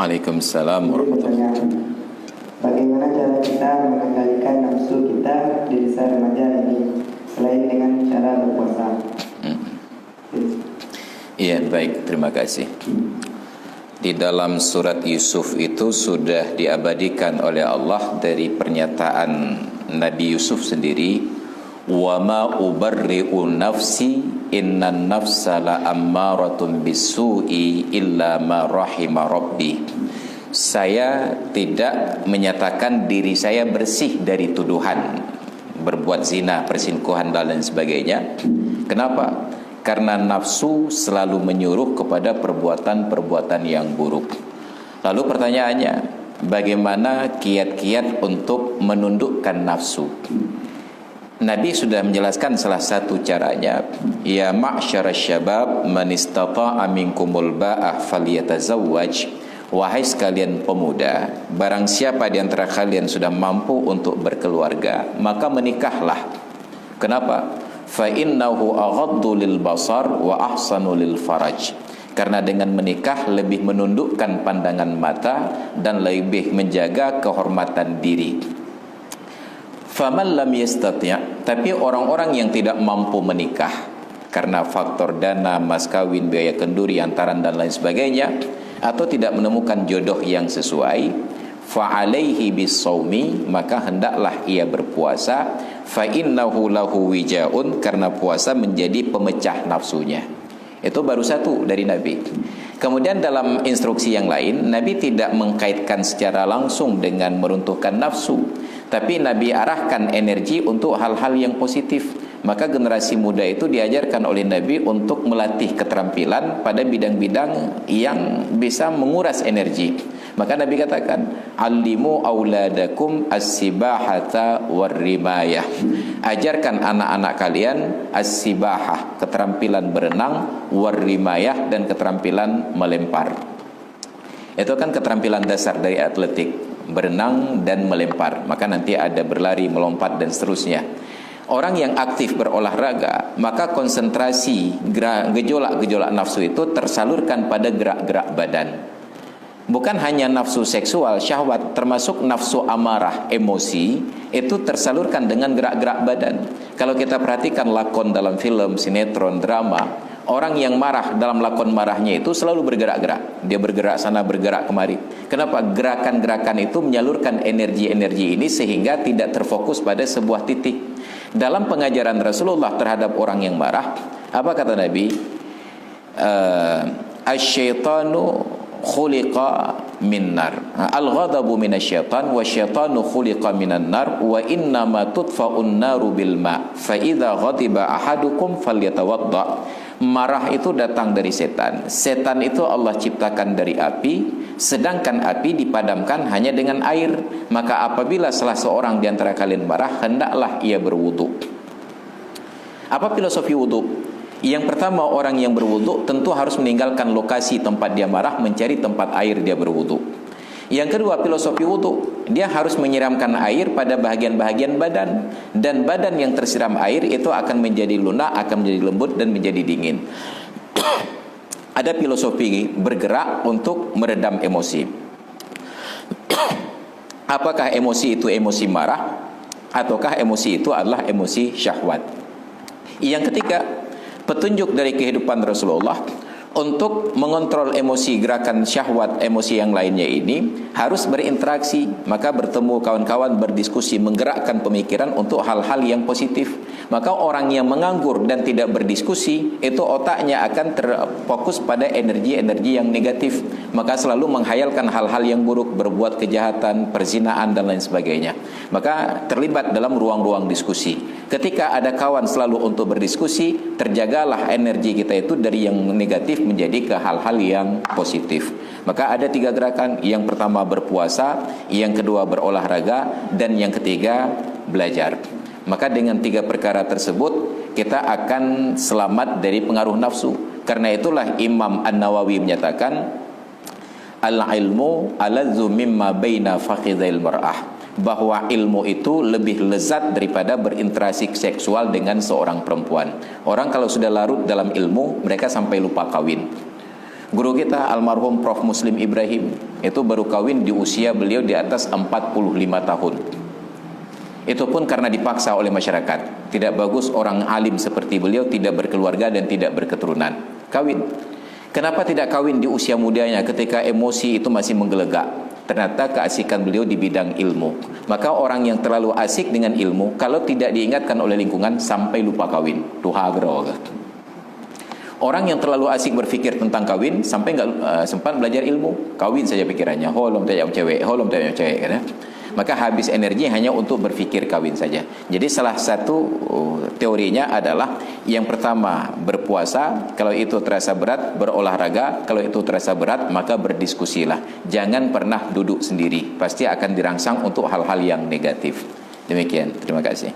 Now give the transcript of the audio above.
Waalaikumsalam Jadi warahmatullahi pertanyaan, bagaimana cara kita mengendalikan nafsu kita di masa remaja ini selain dengan cara berpuasa? Iya, baik, terima kasih. Di dalam surat Yusuf itu sudah diabadikan oleh Allah dari pernyataan Nabi Yusuf sendiri, wa ma ubarri'u nafsi innan nafsa la ammaratun bisu'i illa ma rahima rabbi. Saya tidak menyatakan diri saya bersih dari tuduhan berbuat zina, perselingkuhan dan lain sebagainya. Kenapa? Karena nafsu selalu menyuruh kepada perbuatan-perbuatan yang buruk. Lalu pertanyaannya, bagaimana kiat-kiat untuk menundukkan nafsu? Nabi sudah menjelaskan salah satu caranya, ya ma'syarasy syabab man istata'a minkumul ba'ah falyatazawwaj. Wahai sekalian pemuda, barang siapa di antara kalian sudah mampu untuk berkeluarga, maka menikahlah. Kenapa? Fa innahu aghaddu lil basar wa ahsanu lil faraj. Karena dengan menikah lebih menundukkan pandangan mata dan lebih menjaga kehormatan diri. Faman lam yastati', tapi orang-orang yang tidak mampu menikah karena faktor dana, mas kawin, biaya kenduri, antaran dan lain sebagainya, atau tidak menemukan jodoh yang sesuai, fa'alaihi bisawmi, maka hendaklah ia berpuasa, fa innahu lahu wijaun, karena puasa menjadi pemecah nafsunya. Itu baru satu dari Nabi. Kemudian dalam instruksi yang lain, Nabi tidak mengkaitkan secara langsung dengan meruntuhkan nafsu, tapi Nabi arahkan energi untuk hal-hal yang positif. Maka generasi muda itu diajarkan oleh Nabi untuk melatih keterampilan pada bidang-bidang yang bisa menguras energi. Maka Nabi katakan, "Allimu auladakum as-sibahata war-rimayah." Ajarkan anak-anak kalian as-sibahah, keterampilan berenang, war-rimayah, dan keterampilan melempar. Itu kan keterampilan dasar dari atletik, berenang dan melempar. Maka nanti ada berlari, melompat dan seterusnya. Orang yang aktif berolahraga, maka konsentrasi gejolak-gejolak nafsu itu tersalurkan pada gerak-gerak badan. Bukan hanya nafsu seksual, syahwat, termasuk nafsu amarah, emosi, itu tersalurkan dengan gerak-gerak badan. Kalau kita perhatikan lakon dalam film, sinetron, drama, orang yang marah dalam lakon marahnya itu selalu bergerak-gerak. Dia bergerak sana, bergerak kemari. Kenapa? Gerakan-gerakan itu menyalurkan energi-energi ini sehingga tidak terfokus pada sebuah titik. Dalam pengajaran Rasulullah terhadap orang yang marah, apa kata Nabi? Asy-syaitanu khuliqa min nar. Al-ghadabu minasyaitan wa syaitanu khuliqa minan nar wa inna ma tudfa'un naru bil ma. Fa idza ghadiba ahadukum falyatawadda. Marah itu datang dari setan. Setan itu Allah ciptakan dari api, sedangkan api dipadamkan hanya dengan air. Maka apabila salah seorang di antara kalian marah, hendaklah ia berwudu. Apa filosofi wudu? Yang pertama, orang yang berwudu tentu harus meninggalkan lokasi tempat dia marah, mencari tempat air dia berwudu. Yang kedua, filosofi wudu, dia harus menyiramkan air pada bahagian-bahagian badan, dan badan yang tersiram air itu akan menjadi lunak, akan menjadi lembut dan menjadi dingin. Ada filosofi bergerak untuk meredam emosi. Apakah emosi itu emosi marah, ataukah emosi itu adalah emosi syahwat? Yang ketiga, petunjuk dari kehidupan Rasulullah untuk mengontrol emosi, gerakan syahwat, emosi yang lainnya ini harus berinteraksi. Maka bertemu kawan-kawan, berdiskusi, menggerakkan pemikiran untuk hal-hal yang positif. Maka orang yang menganggur dan tidak berdiskusi, itu otaknya akan terfokus pada energi-energi yang negatif. Maka selalu menghayalkan hal-hal yang buruk, berbuat kejahatan, perzinaan dan lain sebagainya. Maka terlibat dalam ruang-ruang diskusi. Ketika ada kawan selalu untuk berdiskusi, terjagalah energi kita itu dari yang negatif menjadi ke hal-hal yang positif. Maka ada 3 gerakan. Yang pertama berpuasa, yang kedua berolahraga, dan yang ketiga belajar. Maka dengan 3 perkara tersebut kita akan selamat dari pengaruh nafsu. Karena itulah Imam An-Nawawi menyatakan, al-ilmu aladzu mimma baina fakhidhail mar'ah, bahwa ilmu itu lebih lezat daripada berinteraksi seksual dengan seorang perempuan. Orang kalau sudah larut dalam ilmu, mereka sampai lupa kawin. Guru kita almarhum Prof. Muslim Ibrahim itu baru kawin di usia beliau di atas 45 tahun. Itu pun karena dipaksa oleh masyarakat. Tidak bagus orang alim seperti beliau tidak berkeluarga dan tidak berketurunan. Kawin. Kenapa tidak kawin di usia mudanya ketika emosi itu masih menggelegak? Ternyata keasikan beliau di bidang ilmu. Maka orang yang terlalu asik dengan ilmu, kalau tidak diingatkan oleh lingkungan sampai lupa kawin. Orang yang terlalu asik berpikir tentang kawin sampai nggak sempat belajar ilmu. Kawin saja pikirannya. Holom tanya cewek, holom tanya cewek, kan? Maka habis energi hanya untuk berpikir kawin saja. Jadi salah satu teorinya adalah yang pertama berpuasa, kalau itu terasa berat berolahraga, kalau itu terasa berat maka berdiskusilah. Jangan pernah duduk sendiri, pasti akan dirangsang untuk hal-hal yang negatif. Demikian, terima kasih.